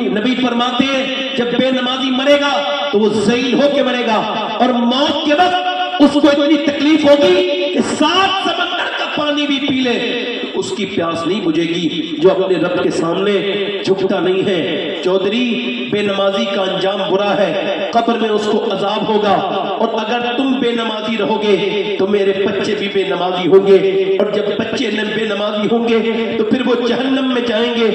نبی فرماتے ہیں جب بے نمازی مرے گا تو وہ ذلیل ہو کے مرے گا، اور موت کے وقت اس کو اتنی تکلیف ہوگی کہ 7 سمندر کا پانی بھی پی لے اس کی پیاس نہیں بجھے گی، جو اپنے رب کے سامنے جھکتا نہیں ہے۔ چودھری، بے نمازی کا انجام برا ہے، قبر میں اس کو عذاب ہوگا، اور اگر تم بے نمازی رہو گے تو میرے بچے بھی بے نمازی ہوں گے، اور جب بچے بے نمازی ہوں گے تو پھر وہ جہنم میں جائیں گے۔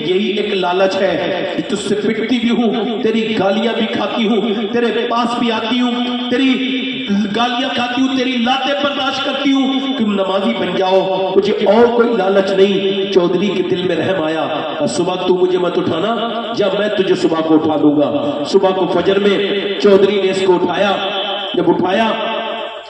یہی ایک لالچ ہے کہ تجھ سے پٹتی بھی ہوں، تیری گالیاں بھی کھاتی ہوں، تیرے پاس بھی آتی ہوں، تیری گالیاں کھاتی ہوں، تیری لاتیں برداشت کرتی ہوں، تم نمازی بن جاؤ، مجھے اور کوئی لالچ نہیں۔ چودھری کے دل میں رحم آیا، صبح تو مجھے مت اٹھانا، جب میں تجھے صبح کو اٹھا دوں گا۔ صبح کو فجر میں چودھری نے اس کو اٹھایا،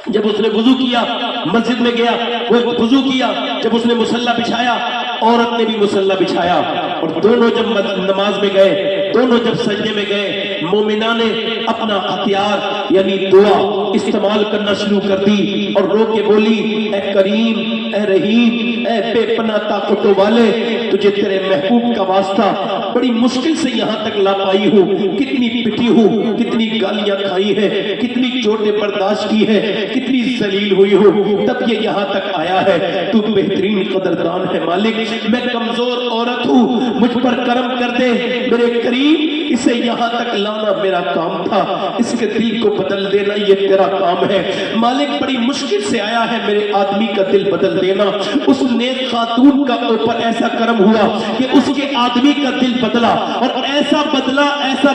جب اس نے وضو کیا مسجد میں گیا، وہ وضو کیا، جب اس نے مصلی بچھایا عورت نے بھی مصلی بچھایا، اور دونوں جب نماز میں گئے، دونوں جب سجدے میں گئے، مومنہ نے اپنا ہتھیار یعنی دعا استعمال کرنا شروع کر دی اور رو کے بولی، اے کریم، اے رحیم، اے بے پناہ طاقتوں والے، تجھے تیرے محبوب کا واسطہ بڑی مشکل سے یہاں تک لا پائی ہوں، کتنی پٹی ہوں، کتنی گالیاں کھائی ہیں، کتنی چوٹیں برداشت کی ہے، کتنی ذلیل ہوئی ہوں، تب یہ یہاں تک آیا ہے۔ تو بہترین قدردان ہے مالک، میں کمزور عورت ہوں، مجھ پر کرم کر دے میرے کریم، اسے یہاں تک لانا میرا کام تھا، اس کے دل کو بدل دینا یہ تیرا کام ہے مالک، بڑی مشکل سے آیا ہے میرے آدمی کا دل بدل دینا۔ اس نیک خاتون کا اوپر ایسا کرم ہوا کہ اس کے آدمی کا دل بدلا، اور ایسا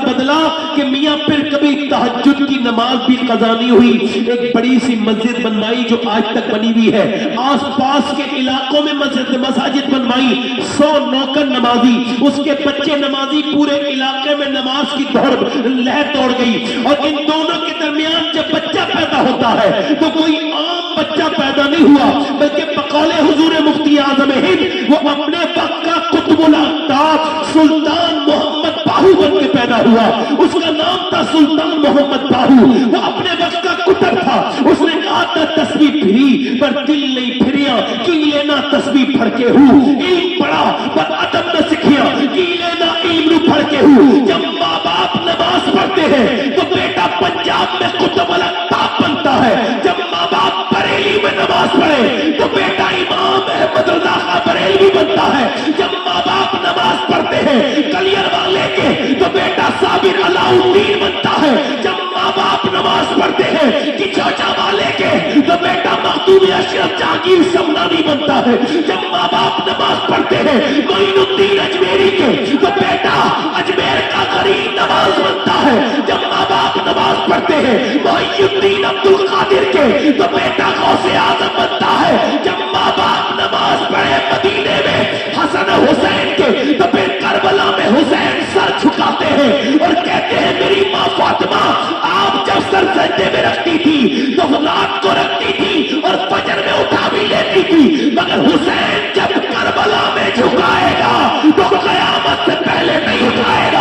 بدلا کہ میاں پھر کبھی تہجد کی نماز بھی قضا نہیں ہوئی۔ ایک بڑی سی مسجد بنوائی جو آج تک بنی ہوئی ہے، آس پاس کے علاقوں میں مساجد بنوائی، 100 نوکر نمازی، اس کے بچے نمازی، پورے علاقے میں نماز کی لہر دوڑ گئی۔ اور ان دونوں کے درمیان جب بچہ پیدا ہوتا ہے تو کوئی عام بچہ پیدا نہیں ہوا، بلکہ بقول حضور مفتی اعظم ہند وہ اپنے وقت کا قطب الآفتاب سلطان محمد باہو بن کے پیدا ہوا۔ اس کا نام تھا سلطان محمد باہو، وہ اپنے وقت کا قطب تھا۔ اس نے کہا تھا تسبیح پھری پر دل نہیں پھریا، کی لینا تسبیح پھڑ کے ہوں، علم پڑھا پر ادب نہ سکھیا، کی لینا علم نہ پھڑ کے ہوں۔ جب ماں باپ نماز پڑھتے ہیں تو بیٹا پنجاب میں قطب الآفتاب بنتا ہے، جب ماں باپ بریلی میں نماز پڑھے تو بیٹا امام احمد رضا خان بریلوی بنتا ہے، جب ماں باپ نماز پڑھتے ہیں کلیئر والے کے تو بیٹا صابر علاء الدین بنتا ہے، جب ماں باپ نماز پڑھتے ہیں کہ چاچا والے کے تو بیٹا مخدوم اشرف جہانگیر سمنانی بنتا ہے، جب ماں باپ نماز پڑھتے ہیں معین الدین اجمیری کے تو بیٹا اجمیر کا غریب نواز بنتا ہے، جب ماں باپ نماز پڑھتے ہیں محی الدین عبد القادر کے تو بیٹا غوث اعظم بنتا ہے، جب ماں باپ نماز پڑھے مدینے میں حسن حسین کے تو پھر کربلا میں حسین سر جھکاتے ہیں اور کہتے ہیں میری ماں فاطمہ آپ جب سر سجدے میں رکھتی تھی تو رات کو رکھتی تھی اور فجر میں اٹھا بھی لیتی تھی، مگر حسین جب کربلا میں جھکائے گا تو قیامت سے پہلے نہیں اٹھائے گا۔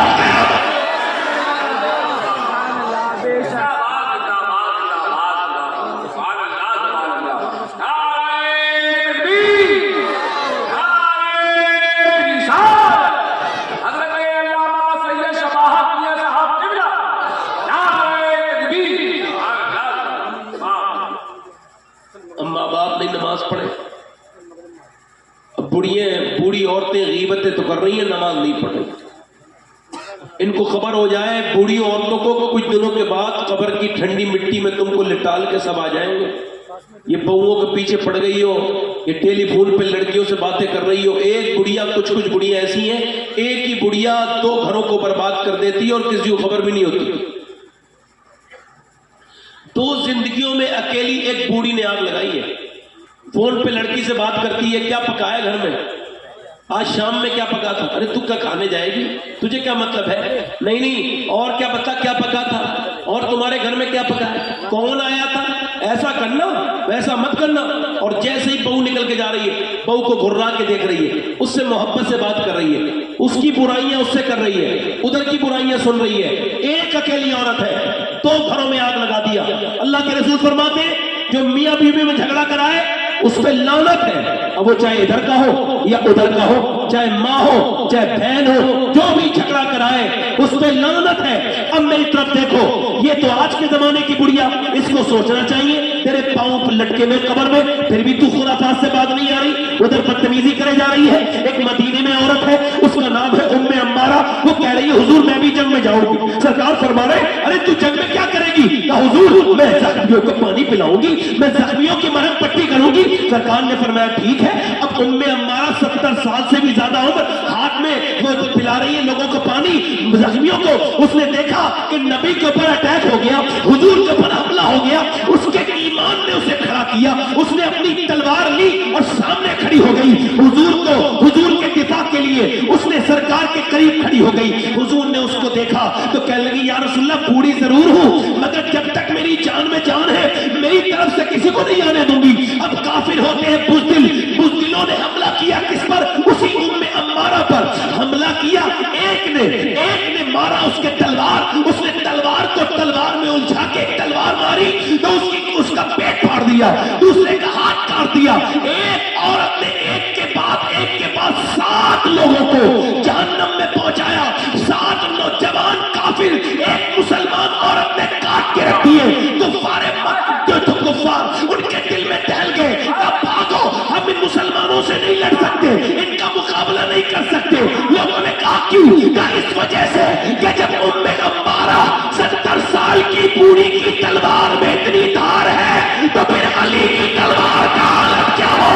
بوڑھی عورتیں غیبتیں تو کر رہی ہیں، نماز نہیں پڑھ رہی۔ ان کو خبر ہو جائے بوڑھی عورتوں کو کچھ دنوں کے بعد قبر کی ٹھنڈی مٹی میں تم کو لٹال کے سب آ جائیں گے، یہ بہوؤں کے پیچھے پڑ گئی ہو، یہ ٹیلی فون پہ لڑکیوں سے باتیں کر رہی ہو۔ ایک بڑھیا کچھ بڑھیا ایسی ہیں، ایک ہی بڑھیا 2 گھروں کو برباد کر دیتی ہے اور کسی کو خبر بھی نہیں ہوتی۔ 2 زندگیوں میں اکیلی ایک بوڑھی نے آگ لگائی ہے، فون پہ لڑکی سے بات کرتی ہے، کیا پکایا گھر میں، آج شام میں کیا پکا تھا، ارے تو کیا کھانے جائے گی، تجھے کیا مطلب ہے، نہیں اور کیا بتا کیا پکا تھا، اور تمہارے گھر میں کیا پکا ہے، کون آیا تھا، ایسا کرنا ویسا مت کرنا۔ اور جیسے ہی بہو نکل کے جا رہی ہے، بہو کو گھرا کے دیکھ رہی ہے، اس سے محبت سے بات کر رہی ہے، اس کی برائیاں اس سے کر رہی ہے، ادھر کی برائیاں سن رہی ہے، ایک اکیلی عورت ہے، 2 گھروں میں آگ لگا دیا۔ اللہ کے رسول فرماتے جو میاں بیوی میں جھگڑا کرائے اس پہ لعنت ہے. اب وہ چاہے ادھر کا ہو یا ادھر کا ہو, چاہے ماں ہو چاہے بہن ہو, جو بھی جھگڑا کرائے اس پہ لعنت ہے. اب میری طرف دیکھو, یہ تو آج کے زمانے کی بڑھیا, اس کو سوچنا چاہیے تیرے پاؤں لٹکے ہوئے قبر میں, پھر بھی تو خرافات سے بات نہیں آ رہی, ادھر بدتمیزی کرے جا رہی ہے. ایک مدینے میں عورت ہے, اس کا نام ہے ام عمارہ, وہ کہہ رہی ہے حضور میں بھی جنگ میں جاؤں گی. سرکار فرما رہے ارے تو جنگ میں کیا کرے گی؟ کہ حضور میں زخمیوں کو پانی پلاؤں گی, میں زخمیوں کی مرہم پٹی کروں گی. سرکار نے فرمایا ٹھیک ہے. اب ام عمارہ 70 سال سے بھی زیادہ عمر, ہاتھ میں وہ پلا رہی ہے لوگوں کو پانی, زخمیوں کو. اس نے دیکھا کہ نبی کے اوپر اٹیک ہو گیا, حضور کے اوپر حملہ ہو گیا, اس کے ایمان نے اسے کھڑا کیا. اس نے اپنی تلوار لی اور سامنے کھڑی ہو گئی حضور کے دفاع کے لیے. اس نے سرکار کے قریب کھڑی ہو گئی. حضور نے اس کو دیکھا تو کہنے لگی یا رسول اللہ بوڑھی ضرور ہوں, مگر جب تک میری جان میں جان ہے میری طرف سے کسی کو نہیں آنے دوں گی. اب کافر ہوتے ہیں بزدلوں نے حملہ کیا کس پر؟ اسی ام عمارہ پر حملہ کیا. ایک نے مارا اس کے تلوار, اس نے تلوار کو تلوار میں الجھا کے تلوار ماری تو اس کا پیٹ پھاڑ دیا, دوسرے کا ہاتھ کاٹ دیا. ایک عورت نے ایک کے بعد 7 لوگوں کو جہنم میں پہنچایا. 7 نوجوان کافر ایک مسلمان عورت نے کاٹ کے رکھ دیے. کفار ان کے دل میں ٹہل گئے, اب بھاگو, ہم ان مسلمانوں سے نہیں لڑ سکتے, ان کا مقابلہ نہیں کر سکتے. لوگوں نے کہا کیوں؟ کہ اس وجہ سے کہ جب ام عمارہ 70 سال کی بوڑھی کی تلوار میں اتنی دھار ہے تو پھر علی کی تلوار کا حالت کیا ہو.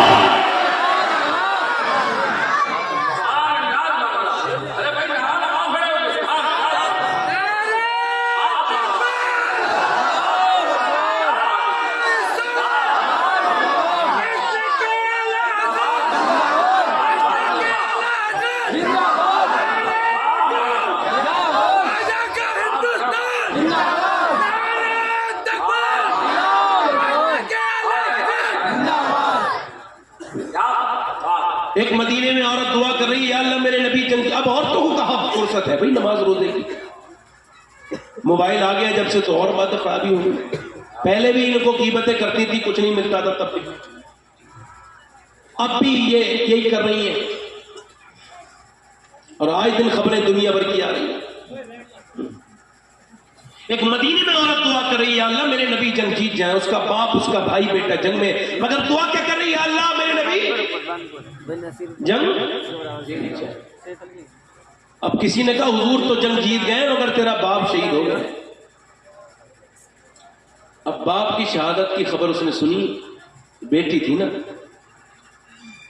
ایک مدینے میں عورت دعا کر رہی ہے یا اللہ میرے نبی جنگ. اب عورتوں کو کہاں فرصت ہے بھائی نماز روزے کی؟ موبائل آ گیا جب سے تو اور باتیں خرابی ہو گئی. پہلے بھی ان کو غیبتیں کرتی تھی, کچھ نہیں ملتا تھا تب بھی, اب بھی یہی کر رہی ہیں. اور آج دن خبریں دنیا بھر کی آ رہی ہیں. ایک مدینے میں عورت دعا کر رہی ہے اللہ میرے نبی جنگ جیت جائیں, اس کا باپ اس کا بھائی بیٹا جنگ میں, مگر دعا کیا کر رہی ہے اللہ میرے نبی جنگ. اب کسی نے کہا حضور تو جنگ جیت گئے مگر تیرا باپ شہید ہو گیا. اب باپ کی شہادت کی خبر اس نے سنی, بیٹی تھی نا,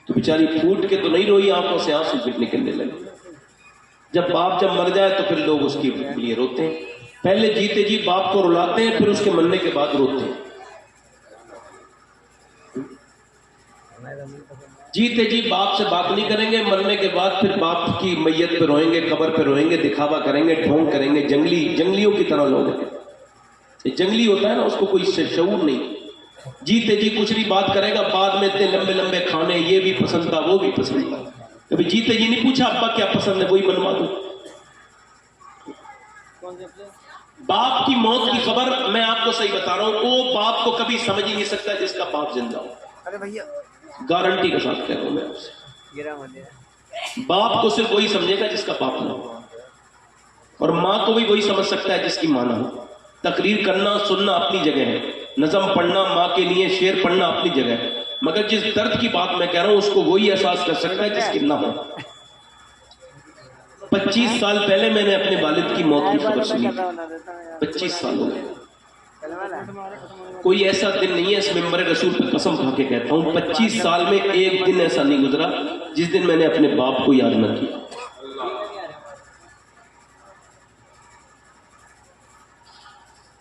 تو بیچاری پھوٹ کے تو نہیں روئی, آنکھوں سے آنسو پھر نکلنے لگے. جب باپ مر جائے تو پھر لوگ اس کے لیے روتے ہیں. پہلے جیتے جی باپ کو رلاتے ہیں, پھر اس کے مرنے کے بعد روتے ہیں. جیتے جی باپ سے بات نہیں کریں گے, مرنے کے بعد پھر باپ کی میت پہ روئیں گے, قبر پہ روئیں گے, دکھاوا کریں گے, ڈھونگ کریں گے. جنگلیوں کی طرح لوگ ہیں. جنگلی ہوتا ہے نا, اس کو کوئی شعور نہیں. جیتے جی کچھ بھی بات کرے گا, بعد میں اتنے لمبے لمبے کھانے, یہ بھی پسند تھا وہ بھی پسند تھا. کبھی جیتے جی نہیں پوچھا ابا کیا پسند ہے, وہی بنوا دو. باپ کی موت کی خبر میں آپ کو صحیح بتا رہا ہوں, وہ باپ کو کبھی سمجھ ہی نہیں سکتا جس کا باپ زندہ ہو. گارنٹی کے ساتھ کہہ رہا ہوں میں آپ سے, باپ کو صرف وہی سمجھے گا جس کا باپ نہ ہو, اور ماں کو بھی وہی سمجھ سکتا ہے جس کی ماں نہ ہو. تقریر کرنا سننا اپنی جگہ ہے, نظم پڑھنا ماں کے لیے, شعر پڑھنا اپنی جگہ ہے, مگر جس درد کی بات میں کہہ رہا ہوں اس کو وہی احساس کر سکتا ہے جس کی نہ ہو. 25 سال پہلے میں نے اپنے والد کی موت کی خبر سنی. 25 سال ہو گئے. کوئی ایسا دن نہیں ہے, اس ممبر رسول پہ قسم کھا کے کہتا ہوں 25 سال میں ایک دن ایسا نہیں گزرا جس دن میں نے اپنے باپ کو یاد نہ کیا.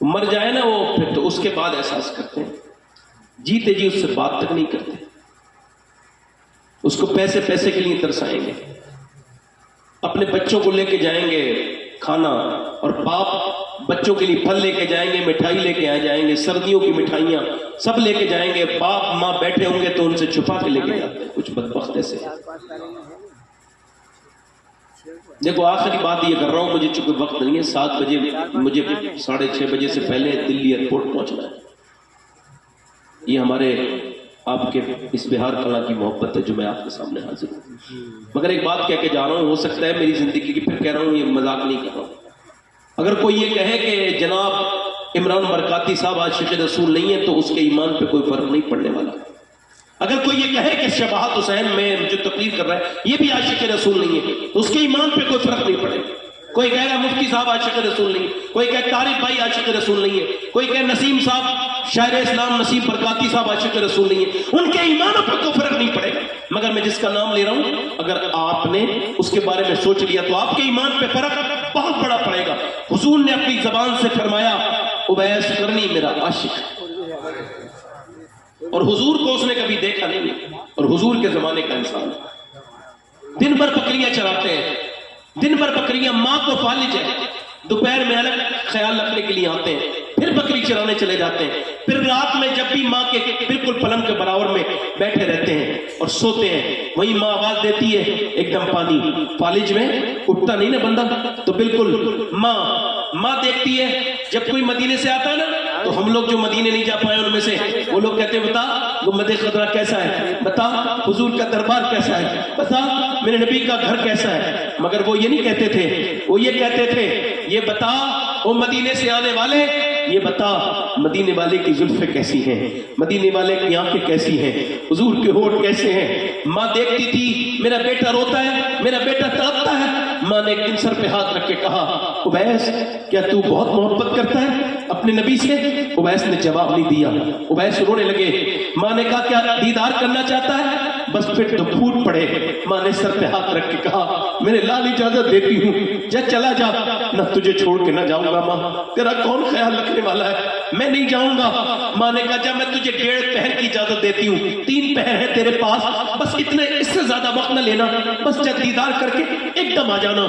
مر جائے نا وہ, پھر تو اس کے بعد احساس کرتے ہیں. جیتے جی اس سے بات تک نہیں کرتے, اس کو پیسے کے لیے ترسائیں گے. اپنے بچوں کو لے کے جائیں گے کھانا, اور باپ بچوں کے لیے پھل لے کے جائیں گے, مٹھائی لے کے جائیں گے, سردیوں کی مٹھائیاں سب لے کے جائیں گے. باپ ماں بیٹھے ہوں گے تو ان سے چھپا کے لے کے جاتے ہیں. کچھ بدبخت ایسے. دیکھو آخری بات یہ کر رہا ہوں, مجھے چونکہ وقت نہیں ہے, 7 بجے مجھے 6:30 بجے سے پہلے دلی ایئرپورٹ پہنچنا ہے. یہ ہمارے آپ کے اس بہار کلا کی محبت ہے جو میں آپ کے سامنے حاضر ہوں. مگر ایک بات کہہ کے جا رہا ہوں، ہو سکتا ہے میری زندگی کی، پھر کہہ رہا ہوں یہ مذاق نہیں کر رہا ہوں. اگر کوئی یہ کہے کہ جناب عمران برکاتی صاحب عاشق رسول نہیں ہے تو اس کے ایمان پہ کوئی فرق نہیں پڑنے والا. اگر کوئی یہ کہے کہ شباہت حسین میں جو تقریر کر رہا ہے یہ بھی عاشق رسول نہیں ہے تو اس کے ایمان پہ کوئی فرق نہیں پڑے. کوئی کہے گا مفتی صاحب عاشق رسول نہیں، کوئی کہے طارق بھائی عاشق رسول نہیں ہے، کوئی کہے نسیم صاحب شاعر اسلام نسیم برکاتی صاحب عاشق رسول نہیں ہے، ان کے ایمانوں پہ کوئی فرق نہیں پڑے گا. مگر میں جس کا نام لے رہا ہوں اگر آپ نے اس کے بارے میں سوچ لیا تو آپ کے ایمان پہ فرق بہت بڑا پڑے گا. حضور نے اپنی زبان سے فرمایا اویس قرنی میرا عاشق، اور حضور کو اس نے کبھی دیکھا نہیں، اور حضور کے زمانے کا انسان دن بھر بکریاں چراتے ہیں، دن بھر بکریاں، ماں کو فالج ہے، دوپہر میں الگ خیال رکھنے کے لیے آتے ہیں، پھر بکری چرانے چلے جاتے ہیں، پھر رات میں جب بھی ماں کے بالکل پلنگ کے برابر میں بیٹھے رہتے ہیں اور سوتے ہیں، وہی ماں آواز دیتی ہے ایک دم پانی، فالج میں اٹھتا نہیں نا بندہ، تو بالکل ماں دیکھتی ہے. جب کوئی مدینے سے آتا ہے نا تو ہم لوگ جو مدینے نہیں جا پائے ان میں سے وہ لوگ کہتے ہیں بتا گنبد خضرا کیسا ہے، بتا حضور کا دربار کیسا ہے، بتا میرے نبی کا گھر کیسا ہے. مگر وہ یہ نہیں کہتے تھے، وہ یہ کہتے تھے یہ بتا وہ مدینے سے آنے والے، یہ بتا مدینے والے کی زلفیں کیسی ہیں، مدینے والے کی آنکھیں کیسی ہیں، حضور کے ہونٹ کیسے ہیں. ماں دیکھتی تھی میرا بیٹا روتا ہے، میرا بیٹا تڑپتا ہے. ماں نے ایک دن سر پہ ہاتھ رکھ کے کہا اویس کیا تو بہت محبت کرتا ہے اپنے نبی سے؟ اویس نے جواب نہیں دیا. اویس رونے لگے. ماں نے کہا کیا دیدار کرنا چاہتا ہے؟ بس پھر تو پھوٹ پڑے. ماں نے سر پہ ہاتھ رکھ کے کہا میرے لال اجازت دیتی ہوں، جا چلا جا، نہ تجھے چھوڑ کے نہ جاؤں گا. ماں تیرا کون خیال رکھنے والا ہے، میں نہیں جاؤں گا. ماں نے کہا جا میں تجھے 1.5 پہر کی اجازت دیتی ہوں، 3 پہر ہے تیرے پاس، بس اتنے اس سے زیادہ وقت نہ لینا، بس جا دیدار کر کے ایک دم آ جانا.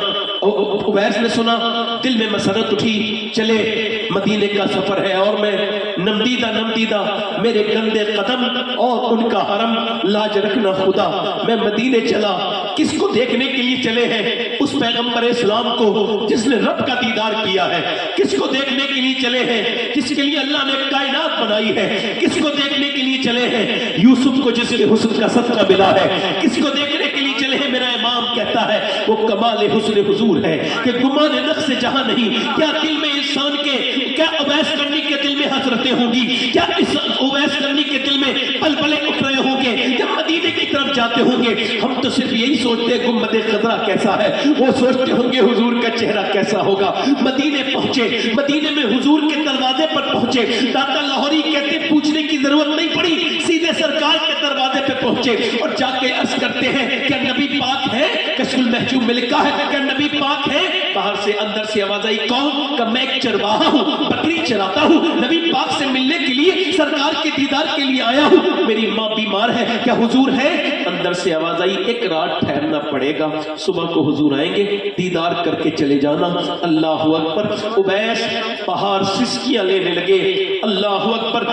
اویس نے سنا، دل میں مسرت اٹھی، چلے مدینے کا سفر ہے اور میں نمدیدہ میرے گندے قدم اور ان کا حرم لاج رکھنا خدا. میں مدینے چلا، کس کو دیکھنے کے لیے چلے ہیں؟ اس پیغمبر اسلام کو جس نے رب کا دیدار کیا ہے. کس کو دیکھنے کے لیے چلے ہیں؟ جس کے لیے اللہ نے کائنات بنائی ہے. کس کو دیکھنے کے لیے چلے ہیں؟ یوسف کو جس کے حسن کا صدقہ ملا ہے. کس کو دیکھنے کے لیے چلے ہیں؟ میرا امام کہتا ہے وہ کمال حسن حضور ہے کہ گمان نفس جہاں نہیں. کیا دل میں انسان کے، کیا اویس کرنی کے دل میں حسرتیں ہوں گی؟ کیا اس اویس کرنی کے دل میں بلبلے اٹھ رہے ہوں گے جب مدینے کی طرف جاتے ہوں گے؟ ہم تو صرف یہی سوچتے ہیں گنبد خضرا کیسا ہے، وہ سوچتے ہوں گے حضور کا چہرہ کیسا ہوگا. مدینے پہنچے، مدینے میں حضور کے دروازے پر پہنچے. داتا لاہوری کہتے پوچھنے کی ضرورت نہیں پڑی، سیدھے سرکار کے دروازے پہ پہنچے اور جا کے عرض کرتے ہیں کیا نبی پاک ہے؟ کشف المحجوب میں لکھا ہے کیا نبی پاک ہے؟ باہر سے اندر سے آواز آئی کون؟ کہ میں ایک چرواہا ہوں، بکری چراتا ہوں، نبی پاک سے ملنے کے لیے، سرکار کے دیدار کے لیے آیا ہوں. میری ماں بیمار ہے، کیا حضور ہے؟ اندر سے آواز آئی ایک رات ٹھہرنا پڑے گا، صبح کو حضور آئیں گے، دیدار کر کے چلے جانا. اللہ اکبر. اویس باہر سسکیاں لینے لگے. اللہ اکبر.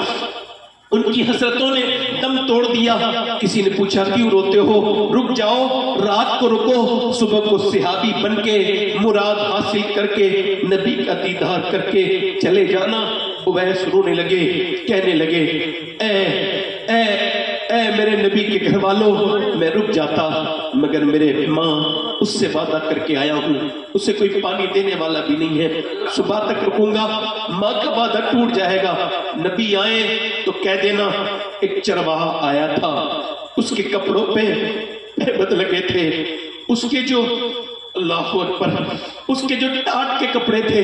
ان کی حسرتوں نے دم توڑ دیا. کسی نے پوچھا کیوں روتے ہو؟ رک جاؤ، رات کو رکو، صبح کو صحابی بن کے مراد حاصل کر کے نبی کا دیدار کر کے چلے جانا. اویس رونے لگے، کہنے لگے اے میرے نبی کے گھر والوں، میں رک جاتا مگر میرے ماں اس سے وعدہ کر کے آیا ہوں، اسے کوئی پانی دینے والا بھی نہیں ہے، صبح تک رکوں گا، ماں کا وعدہ ٹوٹ جائے گا. نبی آئے تو کہہ دینا ایک چرواہا آیا تھا، اس کے کپڑوں پہ احمد لگے تھے، اس کے جو اللہ اکبر، اس کے جو ٹاٹ کے کپڑے تھے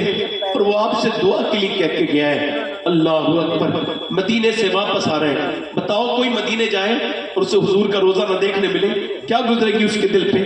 اور وہ آپ سے دعا کے لیے کہہ کے گیا ہے. اللہ اکبر. مدینے سے واپس آ رہے ہیں. بتاؤ کوئی مدینے جائے اور اسے حضور کا روزہ نہ دیکھنے ملے، کیا گزرے گی اس کے دل پہ؟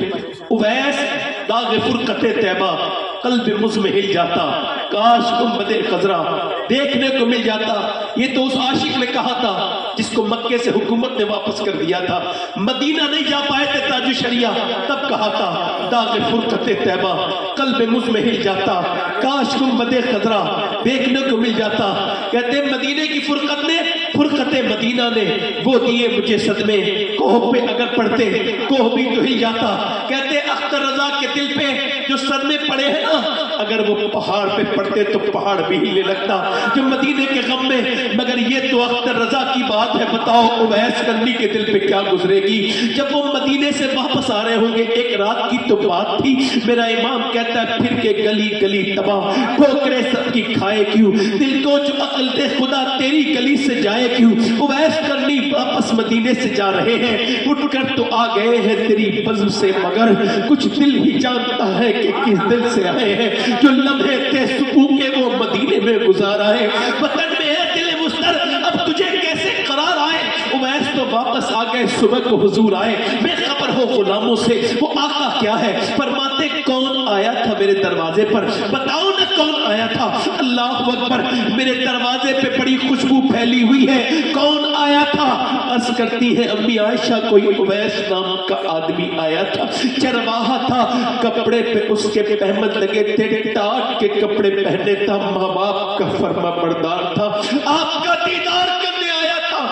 اویس داغ فرقت طیبہ قلب مزمحل جاتا، کاش گنبد خضرا دیکھنے کو مل جاتا. یہ تو اس عاشق نے کہا تھا جس کو مکے سے حکومت نے واپس کر دیا تھا. مدینہ نہیں جا پائے تھے تاج شریعہ، تب کہا تھا داغ فرقت طیبہ قلب مزمحل جاتا، کاش گنبد خضرا دیکھنے کو مل جاتا. کہتے مدینے کی فرقت نے، فرقت مدینہ نے وہ دیے مجھے صدمے، کوہ پہ اگر پڑھتے کوہ بھی تو ہل جاتا. کہتے اختر رضا کے دل پہ جو صدمے پڑے ہیں نا، اگر وہ پہاڑ پہ پڑتے تو پہاڑ بھی ہلنے لگتا جو مدینے کے غم میں. مگر یہ تو اختر رضا کی بات ہے. بتاؤ اویس کرنی کے دل پہ کیا گزرے گی جب وہ مدینے سے واپس آ رہے ہوں گے. ایک رات کی تو بات تھی. میرا امام کہتا ہے پھر کے گلی گلی تباہ ٹھوکرے سب کی کھائے کیوں, دل کو جو عقل دے خدا تیری گلی سے جائے کیوں. اویس کرنی واپس مدینے سے جا رہے ہیں, اٹھ کر تو آ گئے ہیں تیری بزم سے, مگر کچھ دل ہی جانتا ہے کہ کس دل سے آئے ہیں. جو لمحے تھے سکون کے وہ مدینے میں گزارا ہے, وطن میں ہے دل مستر اب تجھے کیسے قرار آئے. اویس تو واپس آ گئے, صبح کو حضور آئے, بے خبر ہو غلاموں سے وہ آقا کیا ہے. فرماتے کون آیا تھا میرے دروازے پر, بتاؤ نہ کون آیا تھا. اللہ اکبر, میرے دروازے پہ بڑی خوشبو پھیلی ہوئی ہے, کون آیا تھا. عرض کرتی ہے امی عائشہ کوئی اویس نام کا آدمی آیا تھا, چرواہا تھا, کپڑے پہ اس کے پہمت لگے تھے, ٹاٹ کے کپڑے پہنے تھا, ماں باپ کا فرما بردار تھا, آپ کا دیدار کرنے آیا تھا,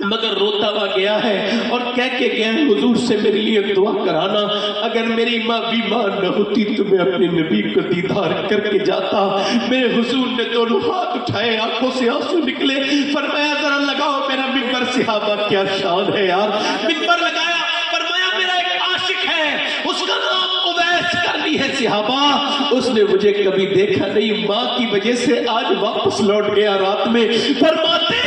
مگر روتا ہوا گیا ہے اور کہہ کے گیا حضور سے میرے لیے دعا کرانا. اگر میری ماں بیمار نہ ہوتی تو میں اپنے نبی کو دیدار کر کے جاتا. میرے حضور نے دونوں ہاتھ اٹھائے, آنکھوں سے آنسو نکلے, فرمایا ذرا لگاؤ میرا منبر. صحابہ کیا شان ہے یار, منبر لگایا, فرمایا میرا ایک عاشق ہے اس کا نام اویس کرنی ہے. صحابہ اس نے مجھے کبھی دیکھا نہیں, ماں کی وجہ سے آج واپس لوٹ گیا رات میں. فرماتے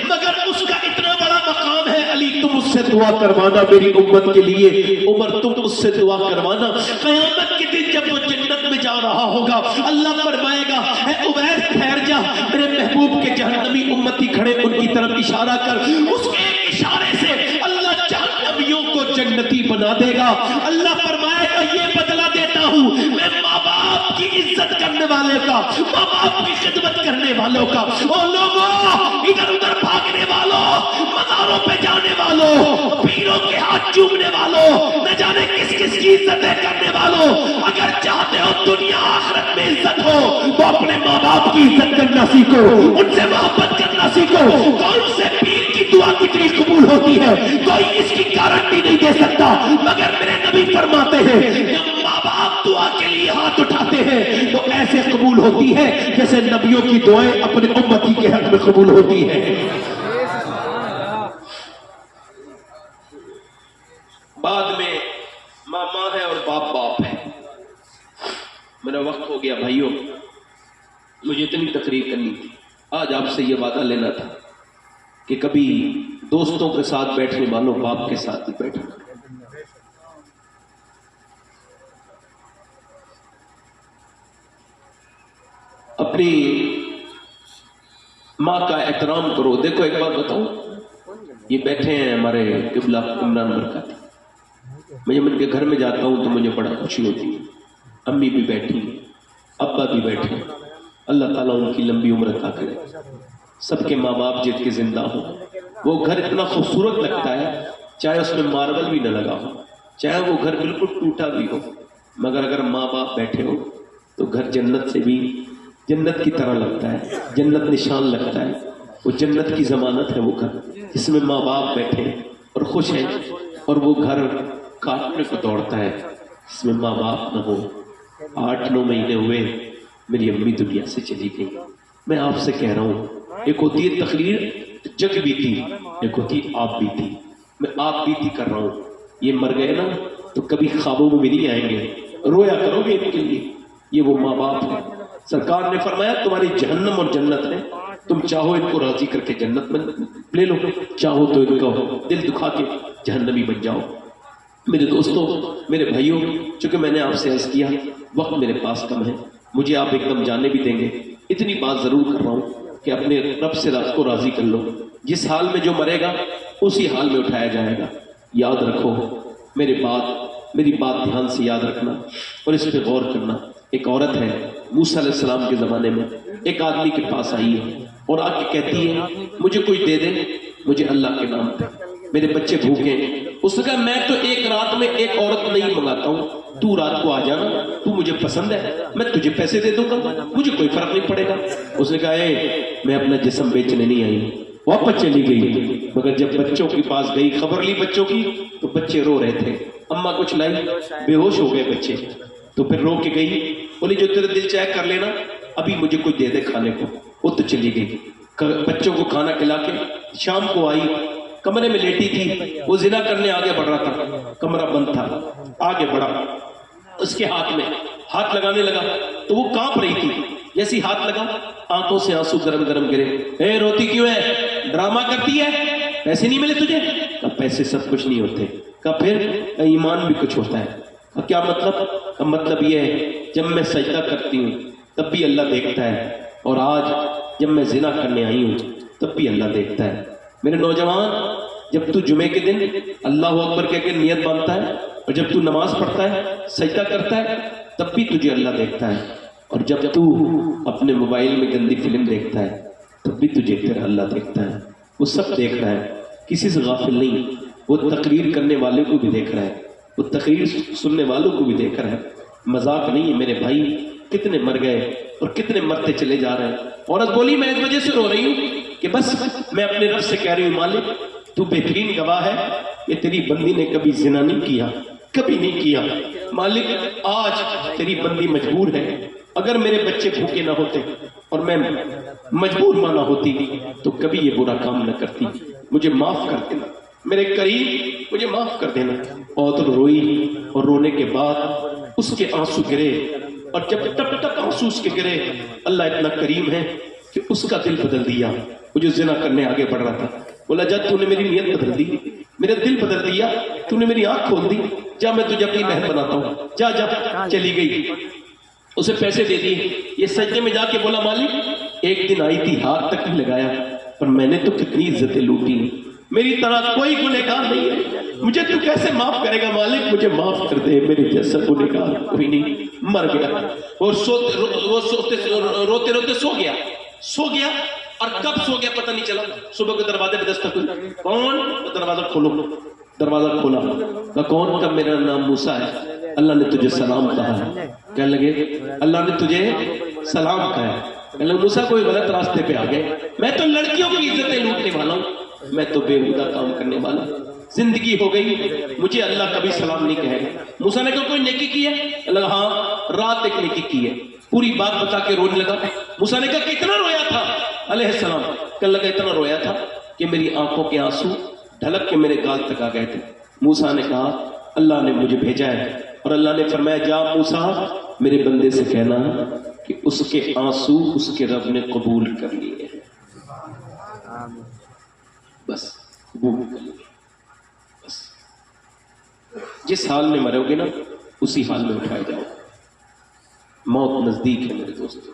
مگر اس کا اتنا بڑا مقام ہے, علی تم اس سے دعا کروانا میری امت کے لیے, عمر تم اس سے دعا کروانا. قیامت کے دن جب وہ جنت میں جا رہا ہوگا اللہ فرمائے گا اے اویس ٹھہر جا, میرے محبوب کے جہنمی امتی کھڑے ان کی طرف اشارہ کر. اس کے ایک اشارے سے اللہ جہنمیوں کو جنتی بنا دے گا. اللہ فرمائے گا یہ بدلہ دیتا ہوں میں ماں باپ کی عزت کرنے والے کا, ماں باپ کی خدمت کرنے والوں کا. او لوگوں ادھر ادھر بھاگنے والوں, مزاروں پہ جانے والوں, پیروں کے ہاتھ چومنے والوں, نہ جانے کس کس کی عزتیں کرنے والوں, اگر چاہتے ہو دنیا آخرت میں عزت ہو تو اپنے ماں باپ کی عزت کرنا سیکھو, ان سے محبت کرنا سیکھو. کون سے پیر کی دعا کتنی قبول ہوتی ہے کوئی اس کی گارنٹی نہیں دے سکتا, مگر میرے نبی فرماتے ہیں جب ماں باپ دعا کے لیے ہاتھ اٹھاتے ہیں تو ایسے قبول ہوتی ہے جیسے نبیوں کی دعائیں اپنے امتی کے حق میں قبول ہوتی ہے. بعد میں ماں ماں ہے اور باپ باپ ہے. میرا وقت ہو گیا بھائیوں, مجھے اتنی تقریر کرنی تھی. آج آپ سے یہ وعدہ لینا تھا کہ کبھی دوستوں کے ساتھ بیٹھنے والوں باپ کے ساتھ ہی بیٹھنا. اپنی ماں کا احترام کرو. دیکھو ایک بات بتاؤں, یہ بیٹھے ہیں ہمارے قبلہ عمران برکت, میں جب ان کے گھر میں جاتا ہوں تو مجھے بڑا خوشی ہوتی ہے. امی بھی بیٹھی, ابا بھی بیٹھے, اللہ تعالیٰ ان کی لمبی عمر عطا کرے. سب کے ماں باپ جن کے زندہ ہوں, وہ گھر اتنا خوبصورت لگتا ہے چاہے اس میں ماربل بھی نہ لگا ہو, چاہے وہ گھر بالکل ٹوٹا بھی ہو, مگر اگر ماں باپ بیٹھے ہو تو گھر جنت سے بھی جنت کی طرح لگتا ہے, جنت نشان لگتا ہے. وہ جنت کی ضمانت ہے وہ گھر جس میں ماں باپ بیٹھے اور خوش ہیں, اور وہ گھر کاٹنے کو دوڑتا ہے جس میں ماں باپ نہ ہو. 8-9 مہینے ہوئے میری امی دنیا سے چلی گئی. میں آپ سے کہہ رہا ہوں, ایک ہوتی ہے تقریر جگ بیتی, ایک ہوتی ہے آپ بیتی. میں آپ بیتی کر رہا ہوں. یہ مر گئے نا تو کبھی خوابوں میں بھی نہیں آئیں گے, رویا کرو گے ان کے لیے. یہ وہ ماں باپ ہیں. سرکار نے فرمایا تمہاری جہنم اور جنت ہے, تم چاہو ان کو راضی کر کے جنت میں لے لو, چاہو تو ان کا دل دکھا کے جہنمی بن جاؤ. میرے دوستوں, میرے بھائیوں, چونکہ میں نے آپ سے عرض کیا وقت میرے پاس کم ہے, مجھے آپ ایک دم جانے بھی دیں گے. اتنی بات ضرور کر رہا ہوں کہ اپنے رب سے رات کو راضی کر لو. جس حال میں جو مرے گا اسی حال میں اٹھایا جائے گا. یاد رکھو میری بات دھیان سے یاد رکھنا اور اس پہ غور کرنا. ایک عورت ہے موسیٰ علیہ السلام کے زمانے میں, ایک آدمی کے پاس آئی ہے اور آ کے کہتی ہے مجھے کوئی دے دے, مجھے اللہ کے نام پہ, میرے بچے بھوکے. اس نے کہا میں تو ایک رات میں ایک عورت نہیں منگاتا ہوں, تو رات کو آ جانا, تو مجھے پسند ہے, میں تجھے پیسے دے دوں گا, مجھے کوئی فرق نہیں پڑے گا. اس نے کہا میں اپنا جسم بیچنے نہیں آئی. واپس چلی گئی, مگر جب بچوں کے پاس گئی خبر لی بچوں کی تو بچے رو رہے تھے. اماں کچھ لائی, بے ہوش ہو گئے بچے, تو پھر رو کے گئی بولی جو تیرے دل چاہے کر لینا، ابھی مجھے کوئی دے دے کھانے کو۔ وہ تو چلی گئی، بچوں کو کھانا کھلا کے شام کو آئی، کمرے میں لیٹی تھی، وہ زنا کرنے آگے بڑھ رہا تھا، کمرہ بند تھا، آگے بڑھا، اس کے ہاتھ میں ہاتھ لگانے لگا تو وہ کانپ رہی تھی، جیسی ہاتھ لگا آنکھوں سے آنسو گرم گرم گرے۔ اے روتی کیوں ہے؟ ڈرامہ کرتی ہے؟ پیسے نہیں ملے تجھے؟ کہا پیسے سب کچھ نہیں ہوتے۔ کہا پھر؟ ایمان بھی کچھ ہوتا ہے۔ کہا کیا مطلب؟ کہا مطلب یہ ہے جب میں سجدہ کرتی ہوں تب بھی اللہ دیکھتا ہے، اور آج جب میں زنا کرنے آئی ہوں تب بھی اللہ دیکھتا ہے۔ میرے نوجوان، جب تو جمعے کے دن اللہ اکبر کہہ کے نیت باندھتا ہے، اور جب تو نماز پڑھتا ہے، سجدہ کرتا ہے، تب بھی تجھے اللہ دیکھتا ہے، اور جب تو اپنے موبائل میں گندی فلم دیکھتا ہے تب بھی تجھے تیرا اللہ دیکھتا ہے۔ وہ سب دیکھ رہا ہے، کسی سے غافل نہیں۔ وہ تقریر کرنے والے کو بھی دیکھ رہا ہے، وہ تقریر سننے والوں کو بھی دیکھ رہا ہے۔ مذاق نہیں ہے میرے بھائی، کتنے مر گئے اور کتنے مرتے چلے جا رہے ہیں۔ عورت بولی میں اس وجہ سے رو رہی ہوں کہ بس میں اپنے رب سے کہہ رہی ہوں مالک تو بہترین گواہ ہے کہ تیری بندی نے کبھی زنا نہیں کیا، کبھی نہیں کیا۔ مالک آج تیری بندی مجبور ہے، اگر میرے بچے بھوکے نہ ہوتے اور میں مجبور مانا ہوتی تو کبھی یہ برا کام نہ کرتی، مجھے معاف کر دینا میرے کریم، مجھے معاف کر دینا۔ اور تو روئی، اور رونے کے بعد اس کے آنسو گرے، اور جب ٹپ ٹپ آنسو اس کے گرے، اللہ اتنا کریم ہے کہ اس کا دل بدل دیا۔ وہ جو زنا کرنے آگے بڑھ رہا تھا بولا جا تو نے میری نیت بدل دی، میرا دل بدل دیا، تو نے میری آنکھ کھول دی، جا میں تجھے اپنی بہن بناتا ہوں، جا جا۔ چلی گئی، اسے پیسے دے دیے۔ یہ سجدے میں جا کے بولا مالک ایک دن آئی تھی، ہاتھ تک نہیں لگایا، پر میں نے تو کتنی عزتیں لوٹی، میری طرح کوئی گنہگار نہیں ہے، مجھے تو کیسے معاف کرے گا مالک؟ مجھے معاف کر دے، میرے جیسا گنہگار کوئی نہیں۔ مر گیا، اور روتے روتے سو گیا، اور کب سو گیا پتہ نہیں چلا۔ صبح کے دروازے پہ دستک ہوئی، کون؟ دروازہ کھولو۔ دروازہ کھولا، کہا کون؟ کا میرا نام موسیٰ ہے، اللہ نے تجھے سلام کہا ہے۔ کہنے لگے اللہ نے تجھے سلام کہا ہے۔ کہنے لگے موسیٰ کوئی غلط راستے پہ آ گئے، میں تو لڑکیوں کی عزتیں لوٹنے والا ہوں، میں تو بےہودہ کام کرنے والا ہوں، زندگی ہو گئی، مجھے اللہ کبھی سلام نہیں کہے گا۔ موسیٰ نے کہا کوئی نیکی کی ہے؟ کہنے لگا ہاں رات ایک نیکی کی ہے۔ پوری بات بتا کے رونے لگا۔ موسیٰ نے کہا کتنا رویا تھا علیہ السلام؟ کہنے لگا اتنا رویا تھا کہ میری آنکھوں کے آنسو ڈھلک کے میرے گال تک آ گئے تھے۔ موسیٰ نے کہا اللہ نے مجھے بھیجا ہے، اور اللہ نے فرمایا جا موسیٰ میرے بندے سے کہنا کہ اس کے آنسو اس کے رب نے قبول کر لیے، بس قبول کر لیے۔ بس جس حال میں مرو گے نا اسی حال میں اٹھائے جاؤ، موت نزدیک ہے میرے دوستوں۔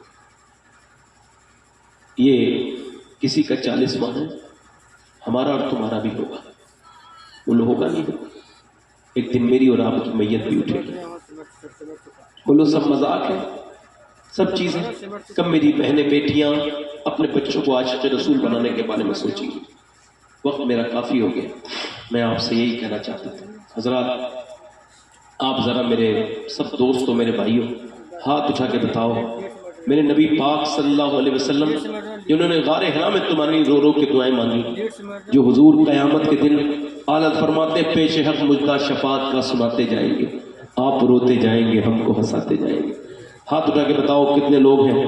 یہ کسی کا 40 ماہ ہے، ہمارا اور تمہارا بھی ہوگا، ان ہوگا نہیں ہوگا، ایک دن میری اور آپ کی میت بھی اٹھے گی۔ بولو سب مذاق ہے، سب چیزیں کب میری بہنیں بیٹیاں اپنے بچوں کو عاشق رسول بنانے کے بارے میں سوچیں گی۔ وقت میرا کافی ہو گیا، میں آپ سے یہی کہنا چاہتا تھا حضرات، آپ ذرا میرے سب دوستوں میرے بھائیوں ہاتھ اٹھا کے بتاؤ میرے نبی پاک صلی اللہ علیہ وسلم جنہوں نے غار حرا میں تمہاری رو رو کے دعائیں مانگی، جو حضور قیامت کے دن اعلیٰ فرماتے پیش حق مجدہ شفاعت کا سناتے جائیں گے، آپ روتے جائیں گے ہم کو ہنساتے جائیں گے۔ ہاتھ اٹھا کے بتاؤ کتنے لوگ ہیں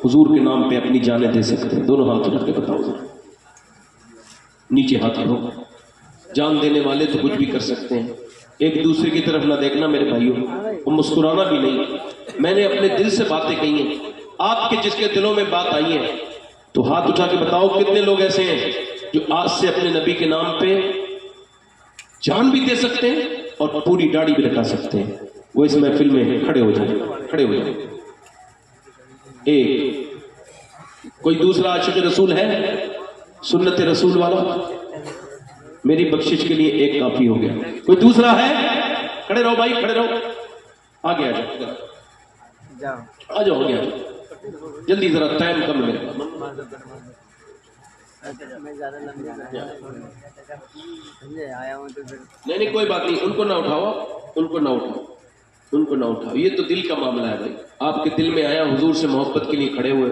حضور کے نام پہ اپنی جانیں دے سکتے ہیں؟ دونوں ہاتھ اٹھا کے بتاؤ ذرا، نیچے ہاتھ رکھو۔ جان دینے والے تو کچھ بھی کر سکتے ہیں، ایک دوسرے کی طرف نہ دیکھنا میرے بھائیوں، اور مسکرانا بھی نہیں۔ میں نے اپنے دل سے باتیں کہی ہیں، آپ کے جس کے دلوں میں بات آئی ہے تو ہاتھ اٹھا کے بتاؤ کتنے لوگ ایسے ہیں جو آج سے اپنے نبی کے نام پہ جان بھی دے سکتے ہیں اور پوری داڑھی بھی رکھا سکتے ہیں؟ وہ اس محفل میں کھڑے ہو جائیں، کھڑے ہو جائیں۔ ایک کوئی دوسرا عاشق رسول ہے سنت رسول والا؟ میری بخشش کے لیے ایک کافی ہو گیا۔ کوئی دوسرا ہے؟ کھڑے رہو بھائی، کھڑے رہو، آگے آ جاؤ، آ جاؤ، ہو گیا جلدی، ذرا ٹائم کم ہے میرے پاس۔ نہیں کوئی بات نہیں، ان کو نہ اٹھاؤ، ان کو نہ اٹھاؤ، ان کو نہ اٹھاؤ، یہ تو دل کا معاملہ ہے بھائی۔ آپ کے دل میں آیا حضور سے محبت کے لیے کھڑے ہوئے،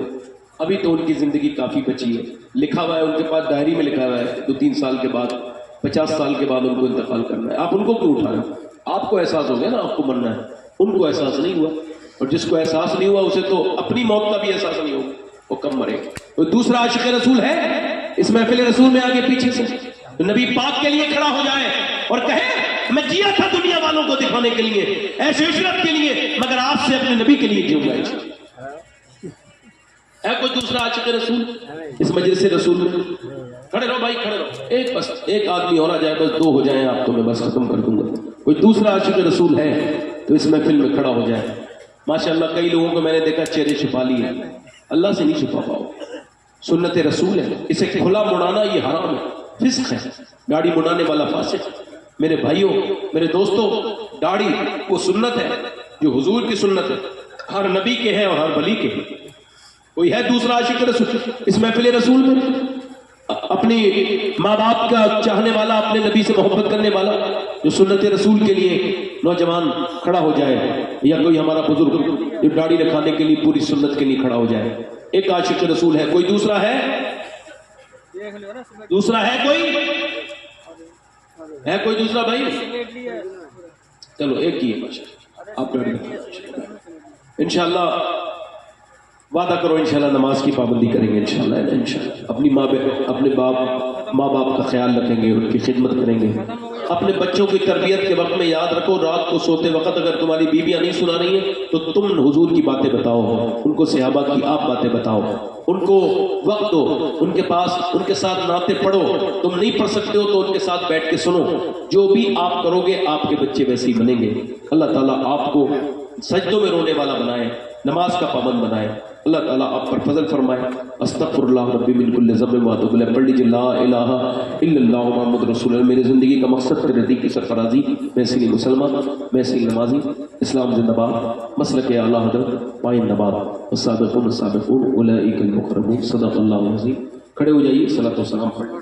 ابھی تو ان کی زندگی کافی بچی ہے، لکھا ہوا ہے ان کے پاس ڈائری میں لکھا ہوا ہے 2-3 سال کے بعد 50 سال کے بعد ان کو انتقال کرنا ہے۔ آپ ان کو کیوں اٹھا رہے ہیں؟ آپ کو احساس ہو گیا نا آپ کو مرنا ہے، ان کو احساس نہیں ہوا۔ اور جس کو احساس نہیں ہوا اسے تو اپنی موت کا بھی احساس نہیں ہوگا، وہ کم مرے گا۔ کوئی دوسرا عاشق رسول ہے اس محفل رسول میں آگے پیچھے سے تو نبی پاک کے لیے کھڑا ہو جائے اور کہے میں جیا تھا دنیا والوں کو دکھانے کے لیے، ایسے عشرت کے لیے، مگر آپ سے اپنے نبی کے لیے جیوں گا۔ ہے کوئی دوسرا عاشق رسول اس مجلس رسول میں؟ کھڑے رہو بھائی، کھڑے رہو، بس ایک آدمی اور آ جائے، بس دو ہو جائیں آپ تو میں بس ختم کر دوں گا۔ کوئی دوسرا عاشق رسول ہے تو اس محفل میں کھڑا ہو جائے۔ ماشاءاللہ کئی لوگوں کو میں نے دیکھا چہرے چھپا لیے، اللہ سے نہیں چھپا پاؤ، سنت رسول ہے، اسے کھلا مڑانا یہ حرام ہے، فسق ہے، داڑھی مڑانے والا فاسق۔ میرے بھائیوں، میرے دوستوں، داڑھی وہ سنت ہے جو حضور کی سنت ہے، ہر نبی کے ہیں اور ہر ولی کے ہیں۔ کوئی ہے دوسرا عاشق رسول اس محفل رسول میں؟ اپنی ماں باپ کا چاہنے والا، اپنے نبی سے محبت کرنے والا، جو سنت رسول کے لیے نوجوان کھڑا ہو جائے، یا کوئی ہمارا بزرگ جو داڑھی رکھانے کے لیے پوری سنت کے لیے کھڑا ہو جائے۔ ایک عاشق رسول ہے، کوئی دوسرا ہے؟ دوسرا ہے کوئی؟ ہے کوئی دوسرا بھائی؟ چلو ایک ہی ہے، آپ داڑھی انشاءاللہ وعدہ کرو، انشاءاللہ نماز کی پابندی کریں گے انشاءاللہ، انشاءاللہ اپنی اپنے ماں باپ کا خیال رکھیں گے، ان کی خدمت کریں گے۔ اپنے بچوں کی تربیت کے وقت میں یاد رکھو، رات کو سوتے وقت اگر تمہاری بیویاں نہیں سنا رہی ہیں تو تم حضور کی باتیں بتاؤ، ان کو صحابہ کی آپ باتیں بتاؤ، ان کو وقت دو، ان کے پاس ان کے ساتھ نعتیں پڑھو، تم نہیں پڑھ سکتے ہو تو ان کے ساتھ بیٹھ کے سنو، جو بھی آپ کرو گے آپ کے بچے ویسے ہی بنیں گے۔ اللہ تعالیٰ آپ کو سجدوں میں رونے والا بنائے، نماز کا پابند بنائے، اللہ تعالیٰ آپ پر فضل فرمائے۔ استغفر اللہ ربی من کل ذنب و اتوب الیہ، پڑھ لیجیے لا الہ الا اللہ محمد رسول اللہ۔ میری زندگی کا مقصد تیرے نزدیک کی سرفرازی، میں اسی لیے مسلمان، میں اسی لیے نمازی، اسلام زندہ باد، مسلک اعلیٰ حضرت پائن نباد، والسابقون السابقون اولئک المقربون، صدق اللہ العظیم۔ کھڑے ہو جائیے، صلاۃ و سلام پڑھ۔